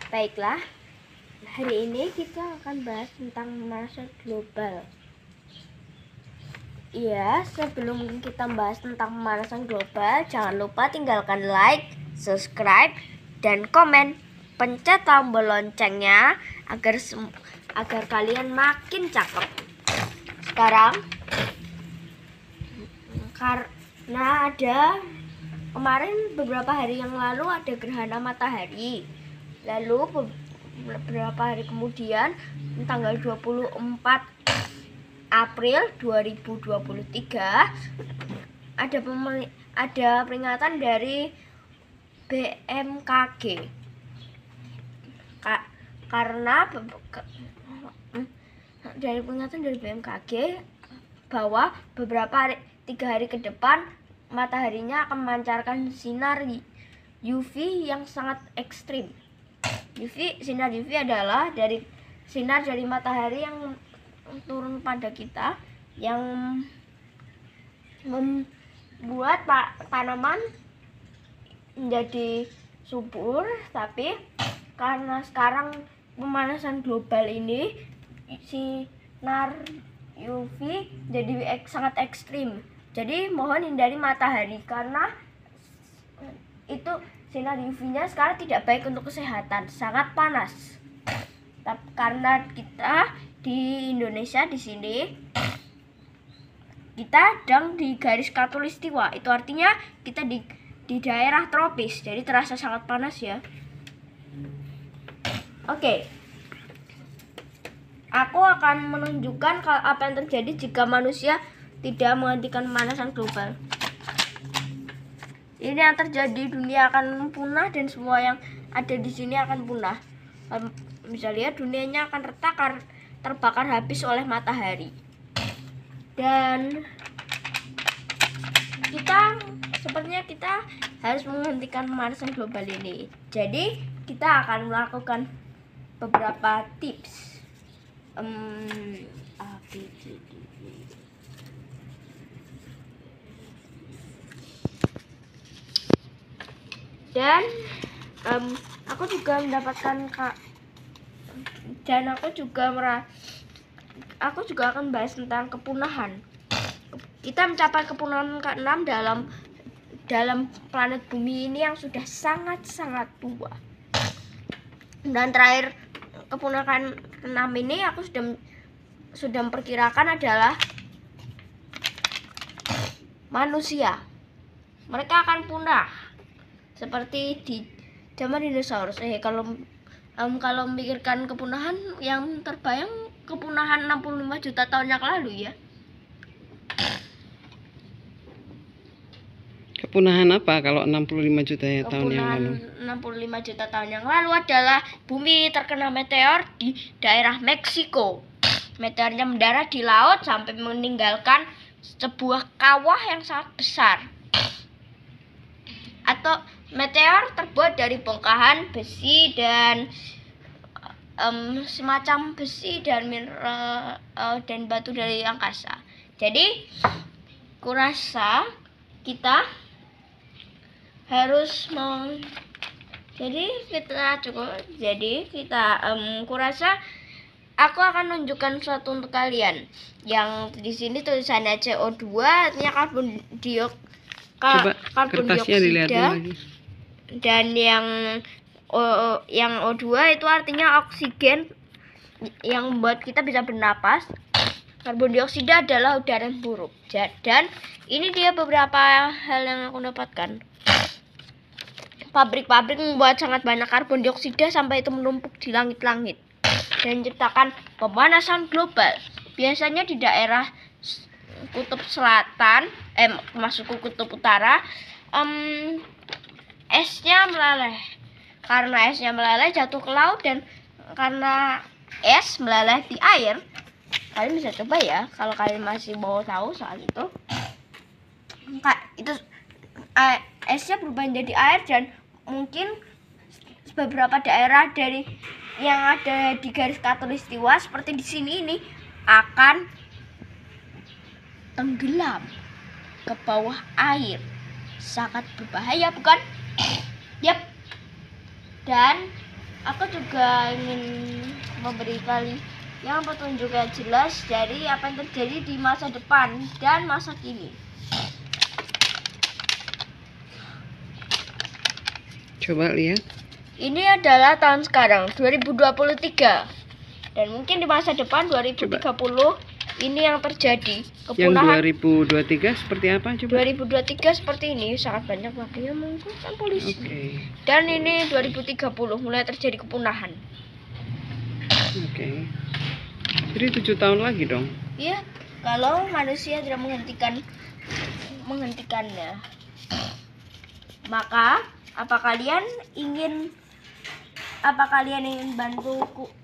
Baiklah, hari ini kita akan bahas tentang pemanasan global. Iya, sebelum kita bahas tentang pemanasan global, jangan lupa tinggalkan like, subscribe, dan komen. Pencet tombol loncengnya agar kalian makin cakep. Sekarang, karena kemarin beberapa hari yang lalu ada gerhana matahari. Lalu beberapa hari kemudian tanggal 24 April 2023 ada peringatan dari BMKG karena dari peringatan dari BMKG bahwa beberapa 3 hari ke depan mataharinya akan memancarkan sinar UV yang sangat ekstrim. Sinar UV adalah sinar dari matahari yang turun pada kita, yang membuat tanaman menjadi subur. Tapi karena sekarang pemanasan global ini, sinar UV jadi sangat ekstrim. Jadi mohon hindari matahari karena itu sinar UV-nya sekarang tidak baik untuk kesehatan, sangat panas. Karena kita di Indonesia di sini kita sedang di garis khatulistiwa, itu artinya kita di daerah tropis, jadi terasa sangat panas ya. Oke. Aku akan menunjukkan apa yang terjadi jika manusia tidak menghentikan pemanasan global. Ini yang terjadi, dunia akan punah dan semua yang ada di sini akan punah. Bisa lihat dunianya akan retak, terbakar habis oleh matahari. Dan sepertinya kita harus menghentikan pemanasan global ini. Jadi kita akan melakukan beberapa tips. Dan aku juga mendapatkan aku juga akan bahas tentang kepunahan. Kita mencapai kepunahan ke-6 dalam planet bumi ini yang sudah sangat-sangat tua. Dan terakhir kepunahan ke-6 ini aku sudah memperkirakan adalah manusia. Mereka akan punah seperti di zaman dinosaurus. Kalau memikirkan kepunahan, yang terbayang kepunahan 65 juta tahun yang lalu ya. Kepunahan apa kalau 65 juta tahun yang lalu? 65 juta tahun yang lalu adalah bumi terkena meteor di daerah Meksiko. Meteornya mendarat di laut sampai meninggalkan sebuah kawah yang sangat besar. Atau meteor terbuat dari bongkahan besi dan semacam besi dan mineral dan batu dari angkasa. Jadi kurasa kita harus kurasa aku akan menunjukkan sesuatu untuk kalian. Yang di sini tulisannya CO2, artinya karbon dioksida. Dan yang O2 itu artinya oksigen yang membuat kita bisa bernapas. Karbon dioksida adalah udara yang buruk. Dan ini dia beberapa hal yang aku dapatkan. Pabrik-pabrik membuat sangat banyak karbon dioksida sampai itu menumpuk di langit-langit dan menciptakan pemanasan global. Biasanya di daerah kutub selatan, masuk ke kutub utara, esnya meleleh. Karena esnya meleleh jatuh ke laut, dan karena es meleleh di air, kalian bisa coba ya kalau kalian masih mau tahu soal itu. Esnya berubah menjadi air, dan mungkin beberapa daerah yang ada di garis khatulistiwa seperti di sini ini akan tenggelam ke bawah air. Sangat berbahaya, bukan? Yap. Dan aku juga ingin memberi kalian petunjuk yang jelas dari apa yang terjadi di masa depan dan masa kini. Coba lihat. Ini adalah tahun sekarang 2023 dan mungkin di masa depan 2030 ini yang terjadi. Yang Kepunahan 2023 seperti apa coba? 2023 seperti ini, sangat banyak makanya mengumpulkan polisi. Oke. Dan ini 2030 mulai terjadi kepunahan. Oke. Jadi 7 tahun lagi dong. Iya, kalau manusia tidak menghentikannya. Maka apa kalian ingin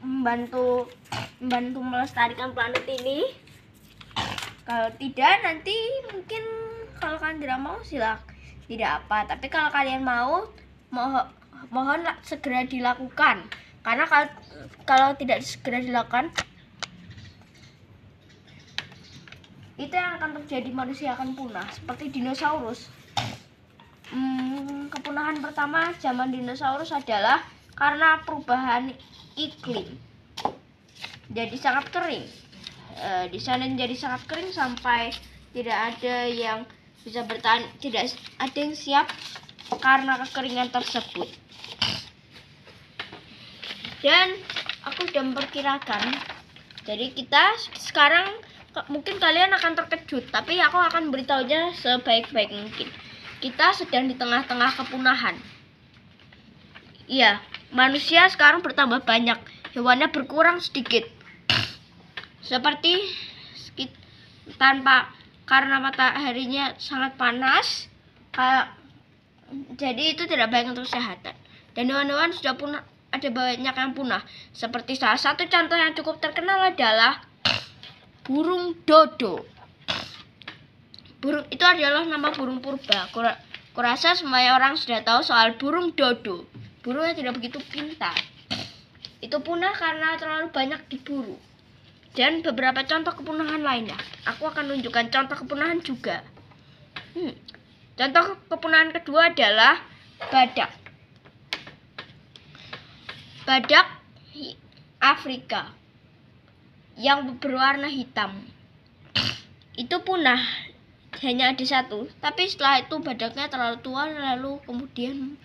membantu melestarikan planet ini? Kalau tidak, nanti mungkin kalau kalian tidak mau tidak apa. Tapi kalau kalian mau, mohon segera dilakukan. Karena kalau tidak segera dilakukan, itu yang akan terjadi, manusia akan punah seperti dinosaurus. Kepunahan pertama zaman dinosaurus adalah karena perubahan iklim. Jadi sangat kering. Di sana menjadi sangat kering sampai tidak ada yang bisa bertahan, tidak ada yang siap karena kekeringan tersebut. Dan aku sudah memperkirakan, jadi kita sekarang mungkin kalian akan terkejut, tapi aku akan beritahunya sebaik-baik mungkin. Kita sedang di tengah-tengah kepunahan. Iya, manusia sekarang bertambah banyak, hewannya berkurang sedikit. Seperti karena mataharinya sangat panas, jadi itu tidak baik untuk kesehatan. Dan hewan-hewan sudah punah, ada banyak yang punah. Seperti salah satu contoh yang cukup terkenal adalah burung dodo. Burung itu adalah nama burung purba. Kurasa semua orang sudah tahu soal burung dodo. Burungnya tidak begitu pintar. Itu punah karena terlalu banyak diburu. Dan beberapa contoh kepunahan lainnya. Aku akan tunjukkan contoh kepunahan juga. Contoh kepunahan kedua adalah badak. Badak Afrika yang berwarna hitam. Itu punah. Hanya ada satu, tapi setelah itu badaknya terlalu tua lalu kemudian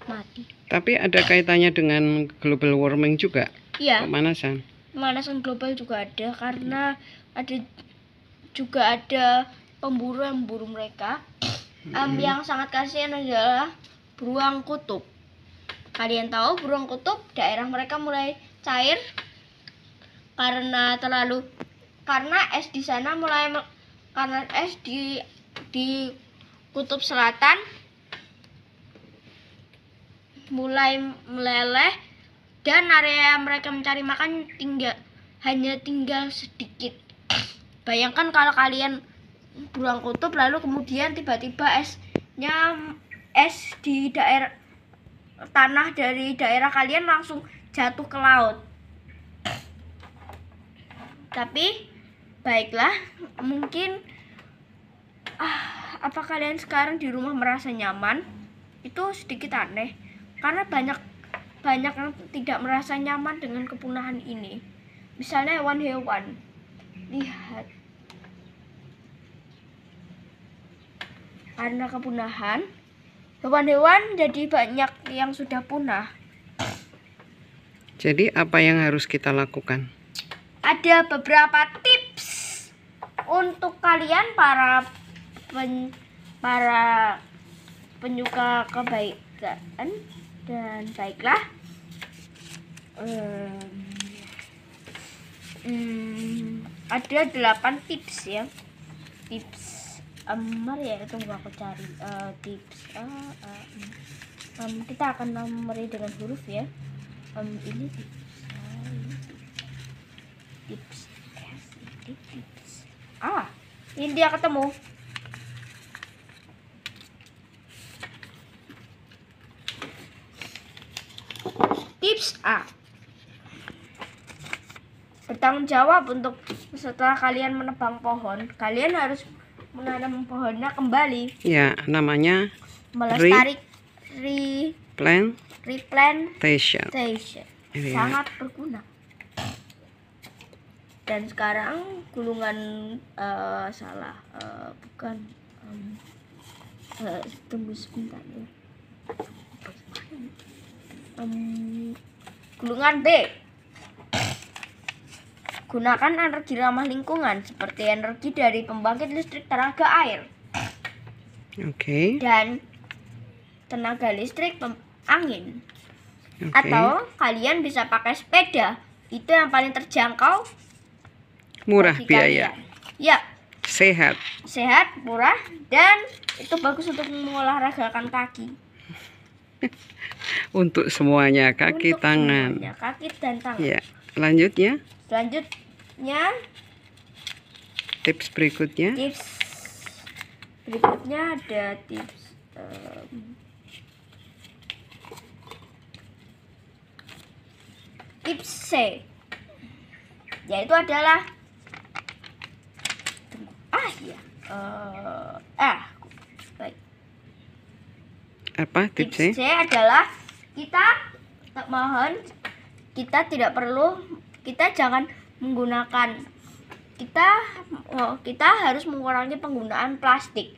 mati. Tapi ada kaitannya dengan global warming juga? Iya. Pemanasan Global juga ada karena ada pemburu yang memburu mereka. Yang sangat kasihan adalah beruang kutub. Kalian tahu beruang kutub daerah mereka mulai cair karena es di sana karena es di kutub selatan mulai meleleh dan area mereka mencari makan hanya tinggal sedikit. Bayangkan kalau kalian beruang kutub lalu kemudian tiba-tiba es di tanah dari daerah kalian langsung jatuh ke laut. Tapi baiklah, mungkin apa kalian sekarang di rumah merasa nyaman? Itu sedikit aneh karena banyak yang tidak merasa nyaman dengan kepunahan ini. Misalnya hewan-hewan. Lihat. Karena kepunahan, hewan-hewan jadi banyak yang sudah punah. Jadi apa yang harus kita lakukan? Ada beberapa tips untuk kalian para penyuka kebaikan dan baiklah. Ada 8 tips ya. Tips tunggu aku cari tips. Kita akan nomori dengan huruf ya. Ini tips. Ini dia ketemu. Tips A. Bertanggung jawab untuk setelah kalian menebang pohon, kalian harus menanam pohonnya kembali. Ya, namanya melestari plant Replantation. Ini ya. Sangat berguna. Dan sekarang gulungan tunggu sebentar ya. Gulungan B. Gunakan energi ramah lingkungan seperti energi dari pembangkit listrik tenaga air Oke. dan tenaga listrik angin. Oke. Atau kalian bisa pakai sepeda. Itu yang paling terjangkau, Murah bagi biaya. kalian. Ya, Sehat. murah, dan itu bagus untuk mengolahragakan kaki. Untuk semuanya, kaki, Untuk tangan. semuanya, kaki dan tangan. Ya. Selanjutnya, Selanjutnya, tips berikutnya. tips berikutnya ada tips C, yaitu adalah baik. Apa tips C? Tips C adalah kita jangan menggunakan kita harus mengurangi penggunaan plastik.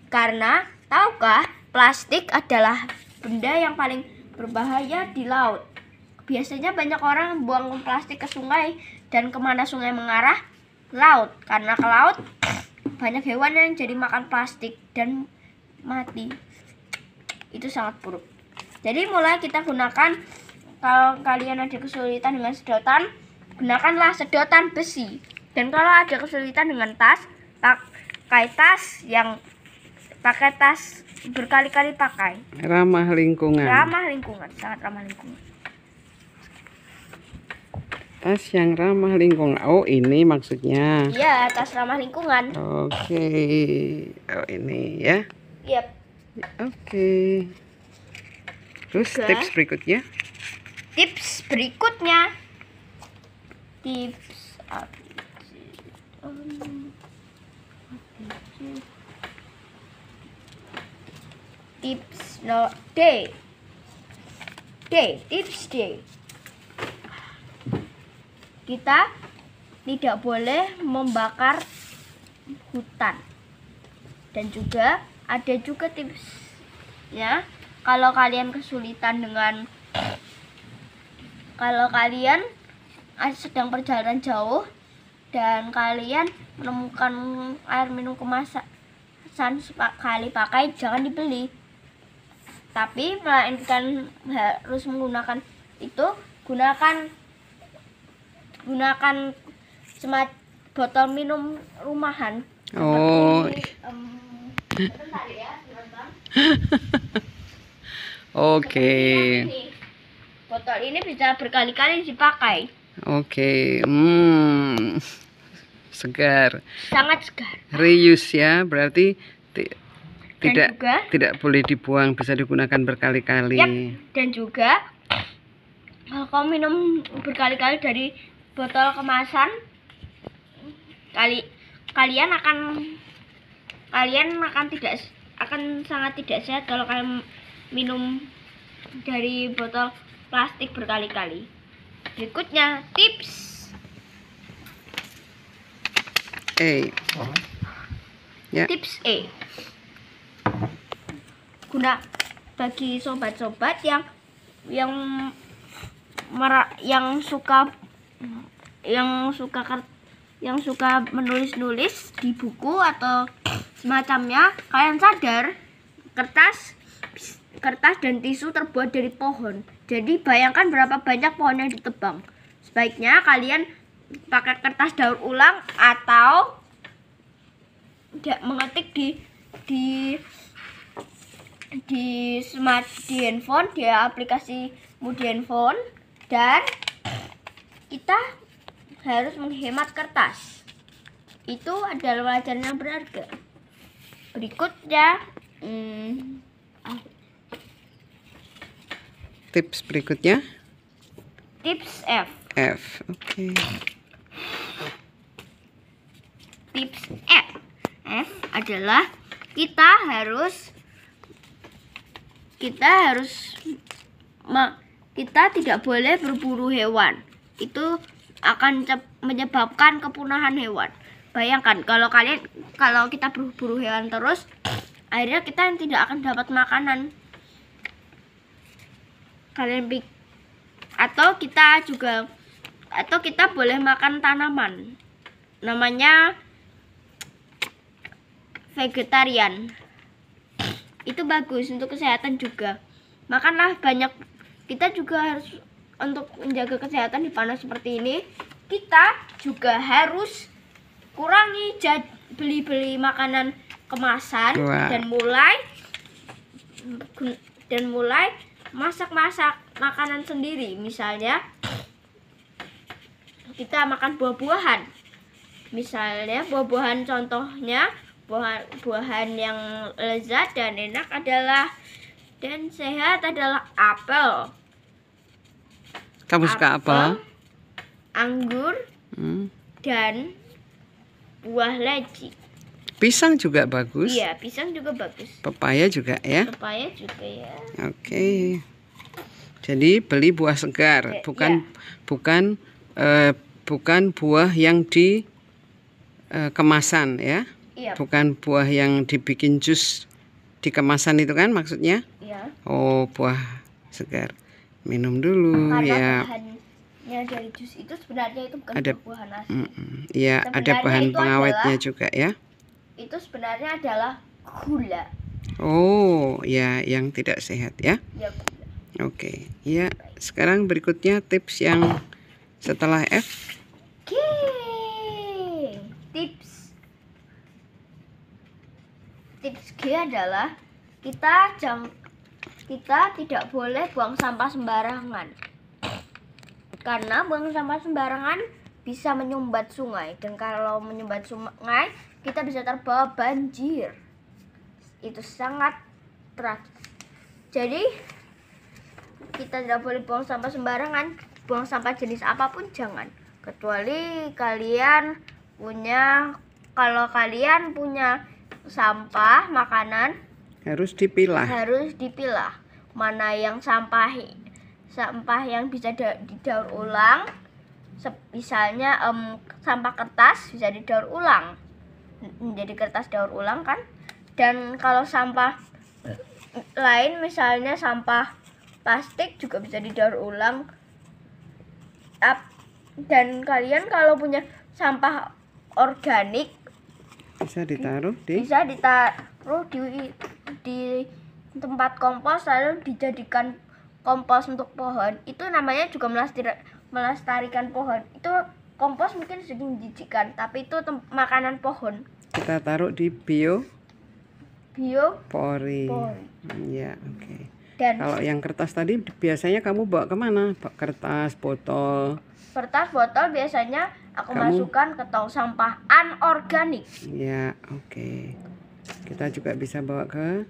Karena tahukah, plastik adalah benda yang paling berbahaya di laut. Biasanya banyak orang buang plastik ke sungai, dan kemana sungai mengarah? Laut. Karena ke laut banyak hewan yang jadi makan plastik dan mati. Itu sangat buruk. Jadi mulai kita gunakan, kalau kalian ada kesulitan dengan sedotan, gunakanlah sedotan besi. Dan kalau ada kesulitan dengan tas, pakai tas berkali-kali pakai. Ramah lingkungan. Sangat ramah lingkungan. Tas yang ramah lingkungan. Oh, ini maksudnya. Iya, tas ramah lingkungan. Oke. Oh, ini ya. Yep. Oke. Terus Juga. tips berikutnya. Tips berikutnya. Tips D. Kita tidak boleh membakar hutan. Dan juga ada juga tips ya, kalau kalian sedang perjalanan jauh dan kalian menemukan air minum kemasan sekali pakai, jangan dibeli, tapi melainkan harus menggunakan itu, gunakan botol minum rumahan. Oh. Sebentar ya, sebentar. Oke. Botol ini bisa berkali-kali dipakai. Oke. Segar. Sangat segar. Reuse ya, berarti Dan juga, tidak boleh dibuang, bisa digunakan berkali-kali. yap, dan juga kalau kamu minum berkali-kali dari botol kemasan, kalian akan sangat tidak sehat kalau kalian minum dari botol plastik berkali-kali. Berikutnya tips A. Ya. Tips E. Bagi sobat-sobat yang suka menulis-nulis di buku atau semacamnya, kalian sadar kertas dan tisu terbuat dari pohon. Jadi bayangkan berapa banyak pohon yang ditebang. Sebaiknya kalian pakai kertas daur ulang atau mengetik di handphone, di aplikasi di handphone, dan kita harus menghemat kertas. Itu adalah pelajaran yang berharga. Berikutnya Tips berikutnya. tips F. Oke. Tips F adalah kita harus kita tidak boleh berburu hewan. Itu akan menyebabkan kepunahan hewan. Bayangkan kalau kita berburu hewan terus, akhirnya kita tidak akan dapat makanan. Atau kita boleh makan tanaman. Namanya vegetarian. Itu bagus untuk kesehatan juga. Makanlah banyak. Kita juga harus, untuk menjaga kesehatan di panas seperti ini, kita juga harus kurangi beli makanan kemasan. Wah. dan mulai masak makanan sendiri. Misalnya kita makan buah-buahan. Misalnya buah-buahan, contohnya buah-buahan yang lezat dan enak dan sehat adalah apel. Kamu suka apel? Anggur, dan buah leci. Pisang juga bagus. Iya, pisang juga bagus. Pepaya juga ya. Pepaya juga ya. Oke. Jadi beli buah segar, bukan buah yang di kemasan ya. Iya. Bukan buah yang dibikin jus di kemasan itu kan maksudnya? Iya. Oh, buah segar. Minum dulu. Karena ya. bahannya dari jus itu sebenarnya itu bukan buah-buahan asli. Iya, ada bahan pengawetnya juga ya. Itu sebenarnya adalah gula. Oh, ya, yang tidak sehat ya. Ya, gula. Oke. Ya, sekarang berikutnya tips yang setelah F. Oke. Tips G adalah kita tidak boleh buang sampah sembarangan. Karena buang sampah sembarangan bisa menyumbat sungai, dan kalau menyumbat sungai kita bisa terbawa banjir. Itu sangat tragis. Jadi kita tidak boleh buang sampah sembarangan. Buang sampah jenis apapun jangan, kecuali kalau kalian punya sampah makanan, Harus dipilah. mana yang sampah yang bisa didaur ulang. Misalnya sampah kertas bisa didaur ulang menjadi kertas daur ulang kan. Dan kalau sampah lain, misalnya sampah plastik, juga bisa didaur ulang. Dan kalian kalau punya sampah organik Bisa ditaruh di tempat kompos, lalu dijadikan kompos untuk pohon. Itu namanya juga melestarikan pohon. Itu kompos mungkin sedikit menjijikan, tapi itu makanan pohon. Kita taruh di biopori. Ya, oke. Dan kalau yang kertas tadi biasanya kamu bawa kemana? Kertas, botol biasanya aku masukkan ke tong sampah anorganik. Ya, oke. Kita juga bisa bawa ke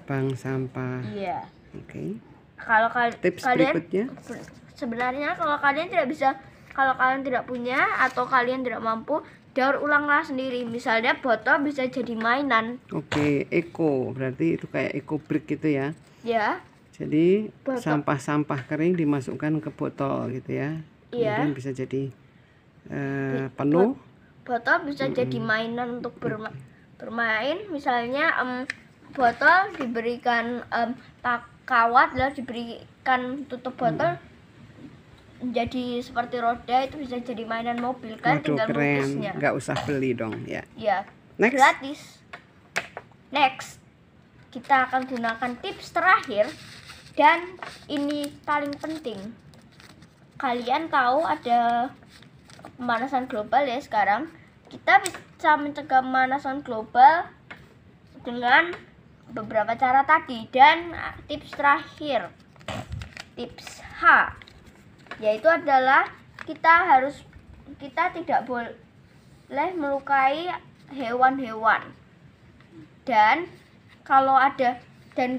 bank sampah. Iya. Oke. Kalau tips kalian berikutnya, sebenarnya kalau kalian tidak punya atau kalian tidak mampu, daur ulanglah sendiri. Misalnya botol bisa jadi mainan. Oke, eco berarti itu kayak eco brick gitu ya. Ya. Jadi sampah-sampah kering dimasukkan ke botol gitu ya. Iya. Kemudian bisa jadi penuh. Botol bisa jadi mainan untuk bermain. Misalnya botol diberikan kawat, lalu diberikan tutup botol jadi seperti roda, itu bisa jadi mainan mobil kan. Waduh, tinggal melukisnya. Nggak usah beli dong ya. Ya, Next. gratis. Next, kita akan gunakan tips terakhir, dan ini paling penting. Kalian tahu ada pemanasan global ya sekarang. Kita bisa mencegah pemanasan global dengan beberapa cara tadi. Dan tips terakhir, tips H, yaitu adalah kita tidak boleh melukai hewan-hewan. Dan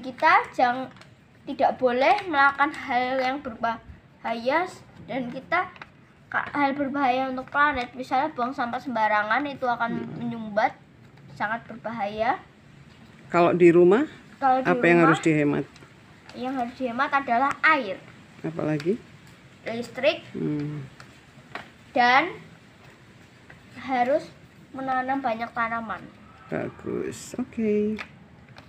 kita tidak boleh melakukan hal yang berbahaya, dan hal berbahaya untuk planet. Misalnya buang sampah sembarangan, itu akan menyumbat, sangat berbahaya. Kalau di rumah, apa yang harus dihemat? yang harus dihemat adalah air, Apalagi? listrik, Hmm, dan harus menanam banyak tanaman. bagus. Oke.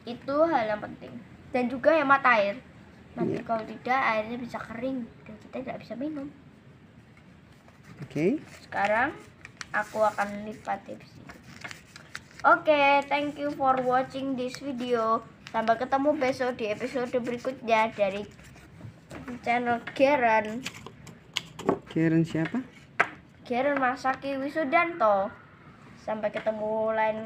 Itu hal yang penting. Dan juga hemat air. Nanti Iya. kalau tidak airnya bisa kering dan kita tidak bisa minum. Oke. Sekarang aku akan lipat tips ini. Oke, thank you for watching this video. Sampai ketemu besok di episode berikutnya dari channel Geren Karen siapa? Masaki Wisudanto. Sampai ketemu lain